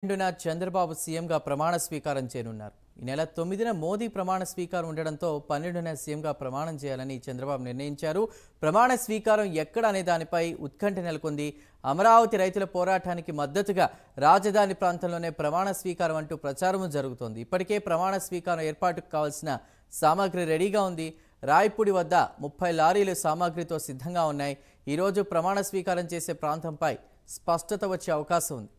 నిండున చంద్రబాబు సీఎంగా ప్రమాణ స్వీకారం చేయనున్నారు. ఈ నెల 9న మోదీ ప్రమాణ స్వీకారం ఉండడంతో 12న సీఎంగా ప్రమాణం చేయాలని చంద్రబాబు నిర్ణయించారు. ప్రమాణ స్వీకారం ఎక్కడ అనే దానిపై ఉత్కంఠ నెలకొంది. అమరావతి రైతుల పోరాటానికి మద్దతుగా రాజధాని ప్రాంతంలోనే ప్రమాణ స్వీకారం అంటూ ప్రచారం జరుగుతోంది. ఇప్పటికే ప్రమాణ స్వీకారం ఏర్పాటుకు కావాల్సిన సామాగ్రి రెడీగా ఉంది. రాయపూడి వద్ద 30 లారీలు సామాగ్రితో సిద్ధంగా ఉన్నాయి. ఈరోజు ప్రమాణ స్వీకారం చేసే ప్రాంతంపై స్పష్టత వచ్చే అవకాశం ఉంది.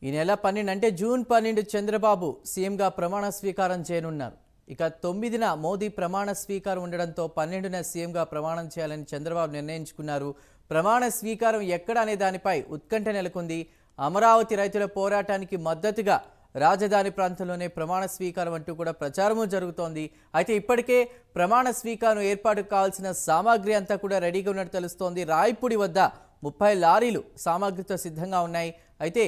ఈ నెల 12 అంటే జూన్ 12 చంద్రబాబు సీఎంగా ప్రమాణ స్వీకారం చేయనున్నారు. ఇక 9న మోదీ ప్రమాణ స్వీకారం ఉండడంతో 12న సీఎంగా ప్రమాణం చేయాలని చంద్రబాబు నిర్ణయించుకున్నారు. ప్రమాణ స్వీకారం ఎక్కడ అనే దానిపై ఉత్కంఠ నెలకొంది. అమరావతి రైతుల పోరాటానికి మద్దతుగా రాజధాని ప్రాంతంలోనే ప్రమాణ స్వీకారం అంటూ కూడా ప్రచారము జరుగుతోంది. అయితే ఇప్పటికే ప్రమాణ స్వీకారం ఏర్పాటుకు కావాల్సిన సామాగ్రి అంతా కూడా రెడీగా ఉన్నట్టు తెలుస్తోంది. రాయపూడి వద్ద 30 లారీలు సామాగ్రితో సిద్ధంగా ఉన్నాయి. అయితే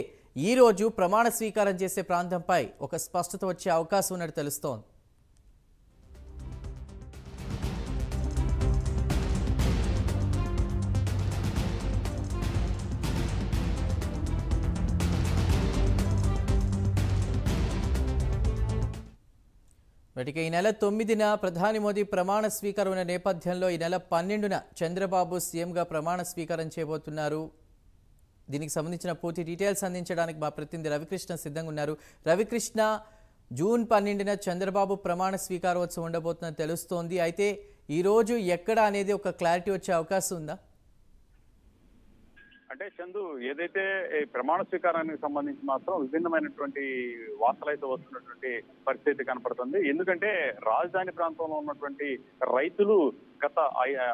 ఈ రోజు ప్రమాణ స్వీకారం చేసే ప్రాంతంపై ఒక స్పష్టత వచ్చే అవకాశం ఉన్నట్టు తెలుస్తోంది. ఈ నెల 9న ప్రధాని మోదీ ప్రమాణ స్వీకారం ఉన్న నేపథ్యంలో ఈ నెల 12న చంద్రబాబు సీఎంగా ప్రమాణ స్వీకారం చేయబోతున్నారు. దీనికి సంబంధించిన పూర్తి డీటెయిల్స్ అందించడానికి మా ప్రతినిధి రవికృష్ణ సిద్ధంగా ఉన్నారు. రవికృష్ణ, జూన్ 12న చంద్రబాబు ప్రమాణ స్వీకారోత్సవం ఉండబోతుందని తెలుస్తోంది. అయితే ఈ రోజు ఎక్కడ అనేది ఒక క్లారిటీ వచ్చే అవకాశం ఉందా? అంటే చందు, ఏదైతే ప్రమాణ స్వీకారానికి సంబంధించి మాత్రం విభిన్నమైనటువంటి వార్తలు అయితే వస్తున్నటువంటి పరిస్థితి కనపడుతుంది. ఎందుకంటే రాజధాని ప్రాంతంలో ఉన్నటువంటి రైతులు గత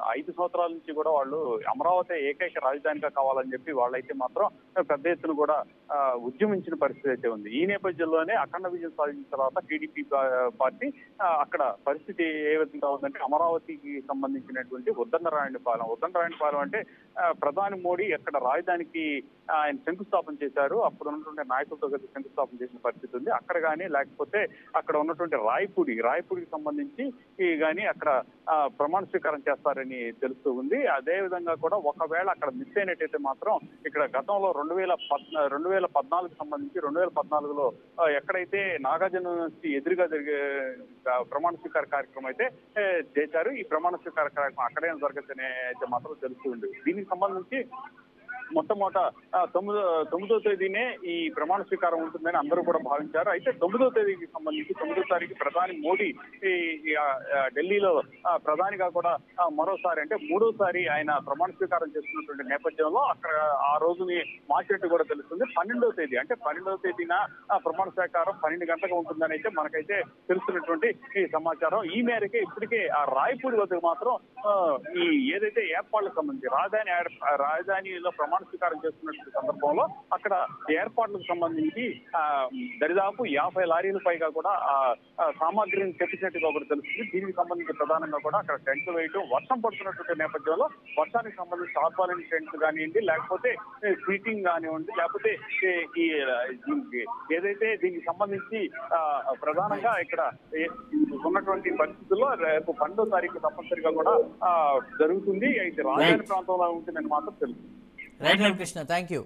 5 సంవత్సరాల నుంచి కూడా వాళ్ళు అమరావతి ఏకైక రాజధానిగా కావాలని చెప్పి వాళ్ళైతే మాత్రం పెద్ద ఎత్తున కూడా ఉద్యమించిన పరిస్థితి అయితే ఉంది. ఈ నేపథ్యంలోనే అఖండ విజయం సాధించిన తర్వాత టీడీపీ పార్టీ అక్కడ పరిస్థితి ఏ విధంగా ఉందంటే అమరావతికి సంబంధించినటువంటి ఉద్దండరాయునిపాలెం అంటే ప్రధాని మోడీ అక్కడ రాజధానికి ఆయన శంకుస్థాపన చేశారు. అప్పుడు ఉన్నటువంటి నాయకులతో కలిసి శంకుస్థాపన చేసిన పరిస్థితి ఉంది. అక్కడ కానీ లేకపోతే అక్కడ ఉన్నటువంటి రాయపూడికి సంబంధించి కానీ అక్కడ ప్రమాణ స్వీకారం చేస్తారని తెలుస్తూ ఉంది. అదే విధంగా కూడా ఒకవేళ అక్కడ మిస్ అయినట్టయితే మాత్రం ఇక్కడ గతంలో 2014 సంబంధించి 2014లో ఎక్కడైతే నాగార్జున యూనివర్సిటీ ఎదురుగా జరిగే ప్రమాణ స్వీకార కార్యక్రమం అయితే చేశారు. ఈ ప్రమాణ స్వీకార కార్యక్రమం అక్కడే జరగచ్చనే అయితే మాత్రం తెలుస్తూ ఉంది. దీనికి సంబంధించి మొట్టమొదట 9వ తేదీనే ఈ ప్రమాణ స్వీకారం ఉంటుందని అందరూ కూడా భావించారు. అయితే 9వ తేదీకి సంబంధించి 9వ తారీఖు ప్రధాని మోడీ ఢిల్లీలో ప్రధానిగా కూడా మరోసారి అంటే 3వసారి ఆయన ప్రమాణ స్వీకారం చేస్తున్నటువంటి నేపథ్యంలో అక్కడ ఆ రోజుని మార్చినట్టు కూడా తెలుస్తుంది. 12వ తేదీ అంటే 12వ తేదీన ప్రమాణ స్వీకారం 12 గంటలకు ఉంటుందని అయితే మనకైతే తెలుస్తున్నటువంటి ఈ సమాచారం. ఈ మేరకే ఇప్పటికే ఆ రాయపూడి వద్దకు మాత్రం ఈ ఏదైతే ఏర్పాట్లకు సంబంధించి రాజధానిలో ప్రమాణ స్వీకారం చేస్తున్నటువంటి సందర్భంలో అక్కడ ఏర్పాట్లకు సంబంధించి దరిదాపు 50 లారీల పైగా కూడా సామాగ్రిని తెప్పించినట్టుగా కూడా తెలుస్తుంది. దీనికి సంబంధించి ప్రధానంగా కూడా అక్కడ టెంట్లు వేయడం, వర్షం పడుతున్నటువంటి నేపథ్యంలో వర్షానికి సంబంధించి టార్పాలిన్ టెంట్లు కానివ్వండి, లేకపోతే సీటింగ్ కానివ్వండి, లేకపోతే ఈ ఏదైతే దీనికి సంబంధించి ప్రధానంగా ఇక్కడ ఉన్నటువంటి పరిస్థితుల్లో రేపు 12వ తారీఖు తప్పనిసరిగా కూడా జరుగుతుంది. అయితే రాజధాని ప్రాంతంలో ఉంటుందని మాత్రం తెలుస్తుంది. Right Ravikrishna, thank you.